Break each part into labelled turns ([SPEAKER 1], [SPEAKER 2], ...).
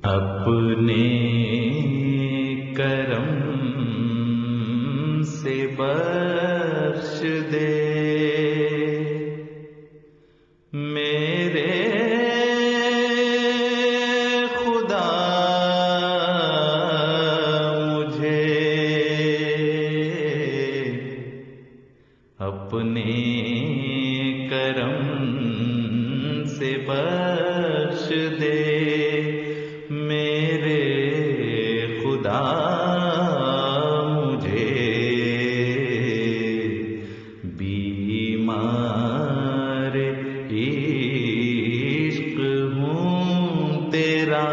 [SPEAKER 1] اپنے کرم سے بخش دے میرے خدا مجھے، اپنے کرم سے بخش دے میرے خدا مجھے، بیمار عشق ہوں تیرا،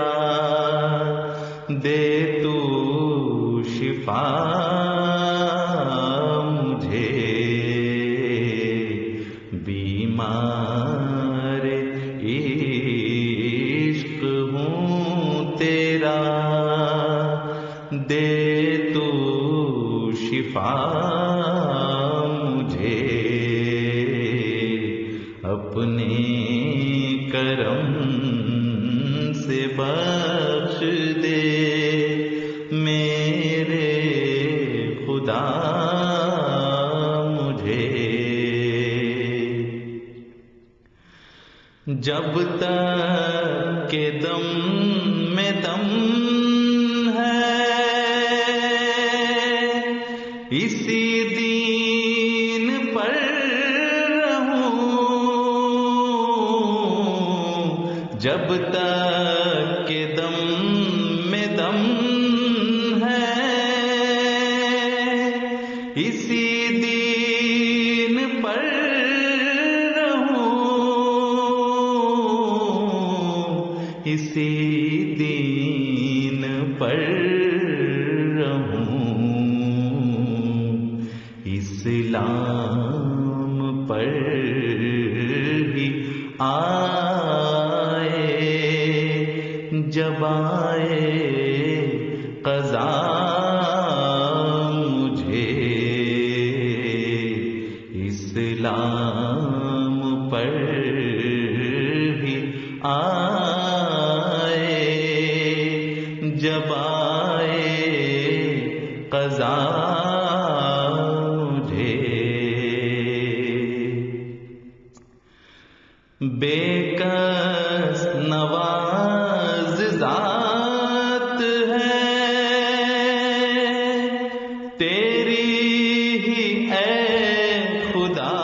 [SPEAKER 1] دے تو شفا مجھے، بیمار عشق ہوں تیرا، دے تو شفا مجھے، اپنے کرم سے بخش دے میرے خدا مجھے، جب تک کہ دم میں دم ہے اسی دین پر رہوں، جب تک کہ دم میں دم ہے اسی دین پر اسی دین پر رہوں، اسلام پر ہی آئے جب آئے قضا مجھے، اسلام پر ہی آئے جب آئے قضا مجھے، بے کس نواز ذات ہے تیری ہی اے خدا،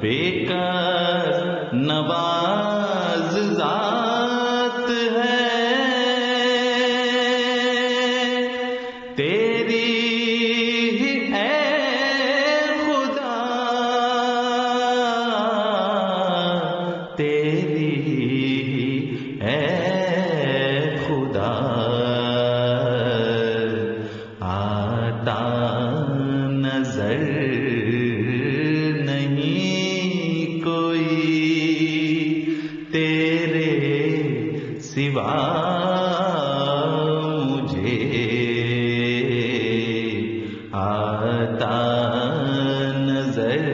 [SPEAKER 1] بے کس نواز ذات ہے تیری ہی اے خدا، تیری ہی اے خدا، آتا نظر نہیں کوئی تیرے سوا مجھے، آتا نظر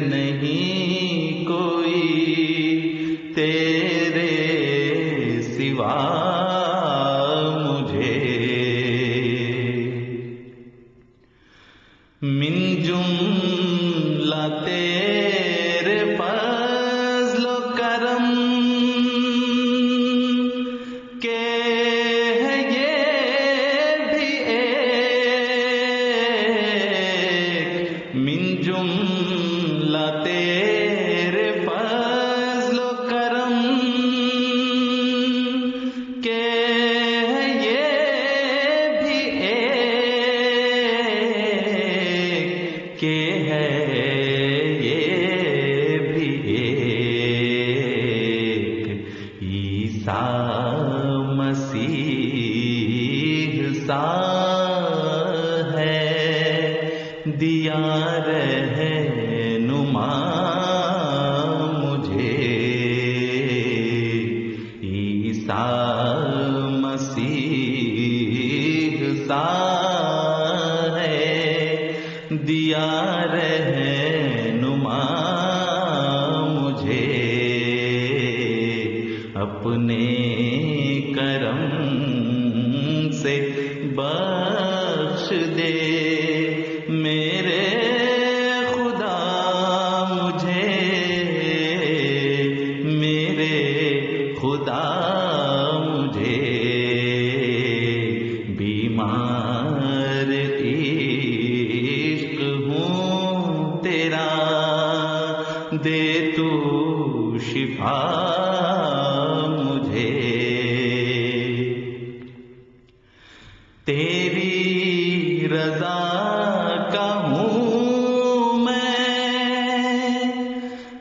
[SPEAKER 1] نہیں کوئی تیرے سوا مجھے، من جملہ تیرے فضل و کرم کے ہے یہ بھی ایک، من جملہ تیرے فضل و کرم کے ہے یہ بھی ایک، کہ ہے یہ بھی ایک، عیسیٰ مسیح سا ہے دیا رہنما مجھے، عیسیٰ مسیح سا ہے دیا رہنما مجھے، کرم سے بخش دے میرے خدا مجھے، میرے خدا مجھے، بیمار عشق ہوں تیرا، دے تو شفا مجھے، تیری رضا کا ہوں میں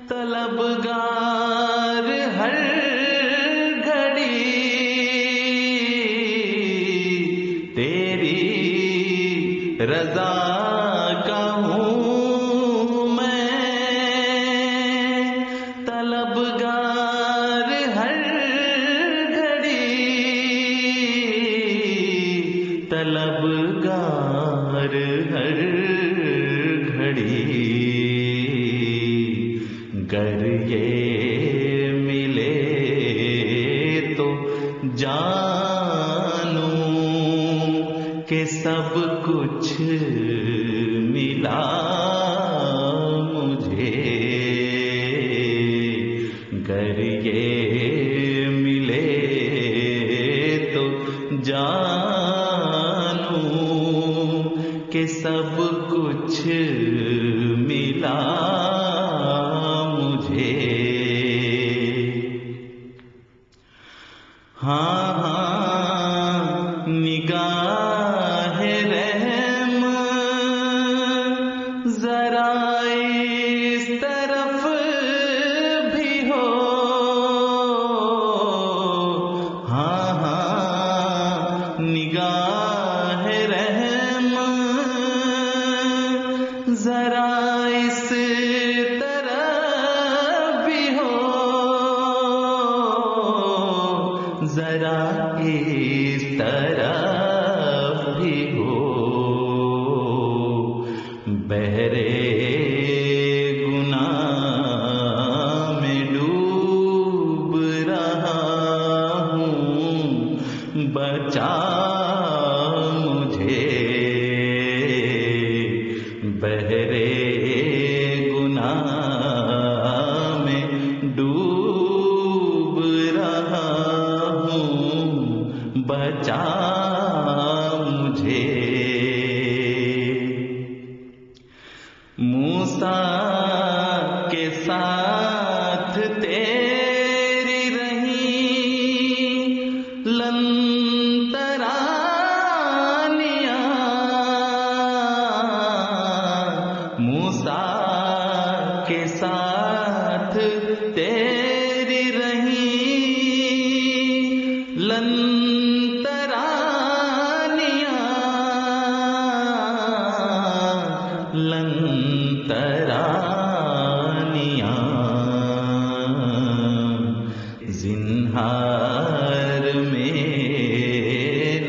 [SPEAKER 1] طلبگار ہر گھڑی، تیری رضا کا ہوں میں طلبگار ہر گھڑی، طلبگار ہر گھڑی، گر یہ ملے تو جانوں کہ سب کچھ ملا مجھے، گر یہ ملے تو جانوں کہ سب کچھ ملا مجھے، ہاں ہاں نگاہ رحم ذرا اس طرف بھی ہو، ہاں ہاں نگاہ رحم ذرا اس طرف بھی ہو، ذرا اس طرف بھی ہو، بحرے گناہ میں ڈوب رہا ہوں، بچا مجھے، بحرے گناہ میں ڈوب رہا ہوں، بچا مجھے، موسیٰ کے ساتھ تیری رہیں لن ترانیاں، موسیٰ کے ساتھ تیری رہیں لن ترانیاں، لن ترانیاں، زنہار میں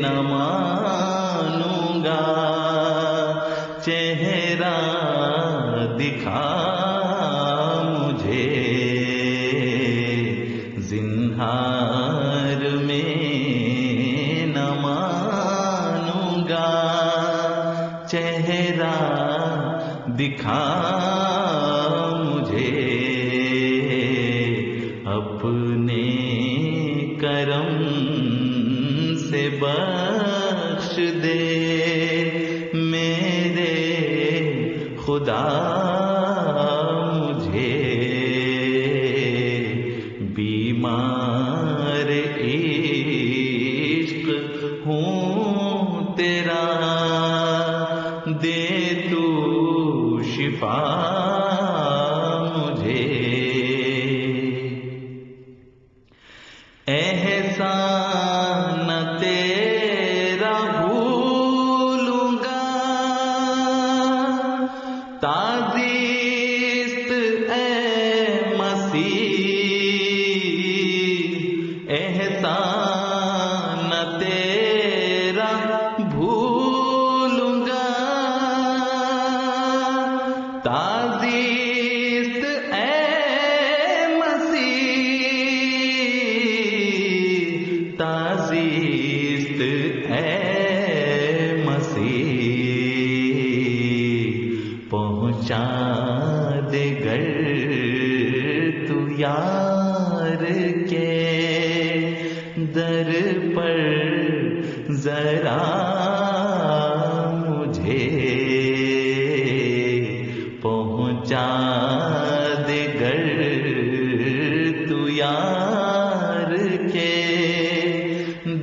[SPEAKER 1] نہ مانوں گا، چہرہ دکھا مجھے، زنہار میں نہ مانوں گا، چہرہ دکھا مجھے، اپنے کرم سے بخش دے میرے خدا مجھے، بیمار عشق ہوں تیرا، دے تو شفا مجھے، احسان تیرا بھولوں گا، تازی تازیست اے مسیح پہنچا دے گر تو یار کے در پر ذرا مجھے پہنچا دے گر تو یار کے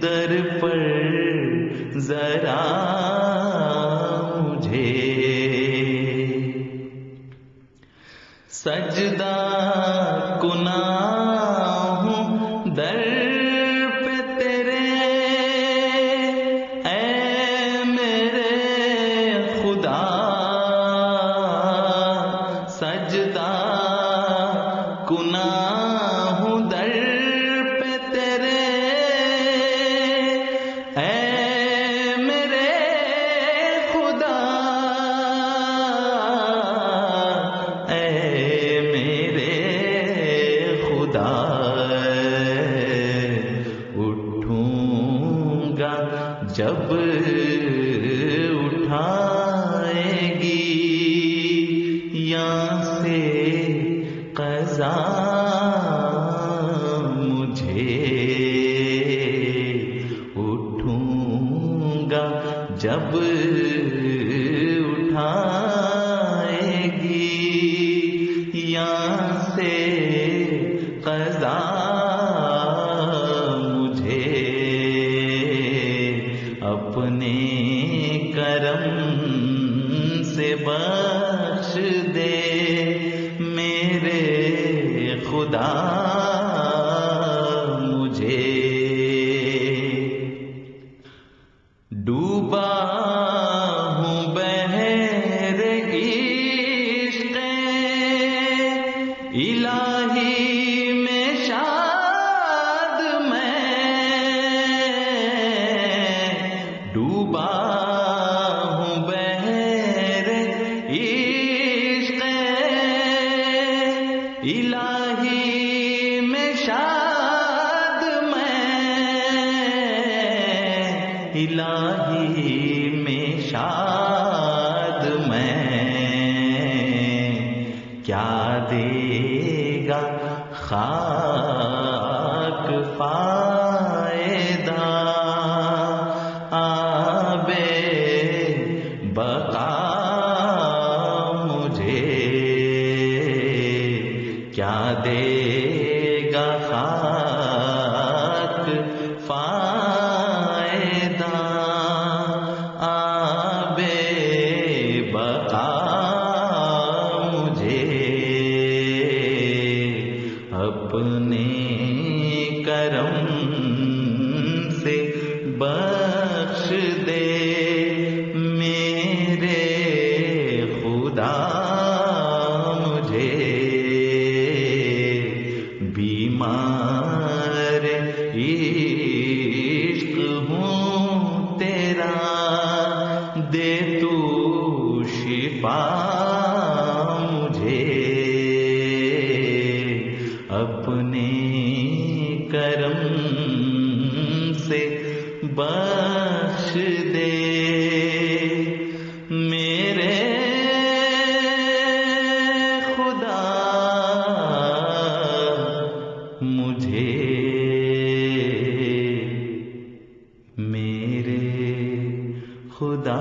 [SPEAKER 1] در پر ذرا مجھے سجدہ گناہ ہوں در پہ تیرے اے میرے خدا سجدہ گناہ ہوں در پہ تیرے اے میرے خدا اے میرے خدا اٹھوں گا جب اٹھائے گی یہاں سے قضا مجھے اٹھوں گا جب اٹھائے گی یہاں سے قضا مجھے اپنے کرم سے بخش دے میرے خدا مجھے ڈوبا ہوں بحر عشق الہی میں شاد میں ڈوبا ہوں بحر عشق الہی میں شاد میں الہی میں شاد میں کیا دے گا خاک فائدہ آبے بقا مجھے کیا دے گا خاک فائدہ آبے بقا مجھے اپنے کرم سے بخش دے میرے خدا مجھے بیمار عشق ہوں تیرا دے تو شفا مجھے اپنے کرم سے بخش دے میرے خدا مجھے میرے خدا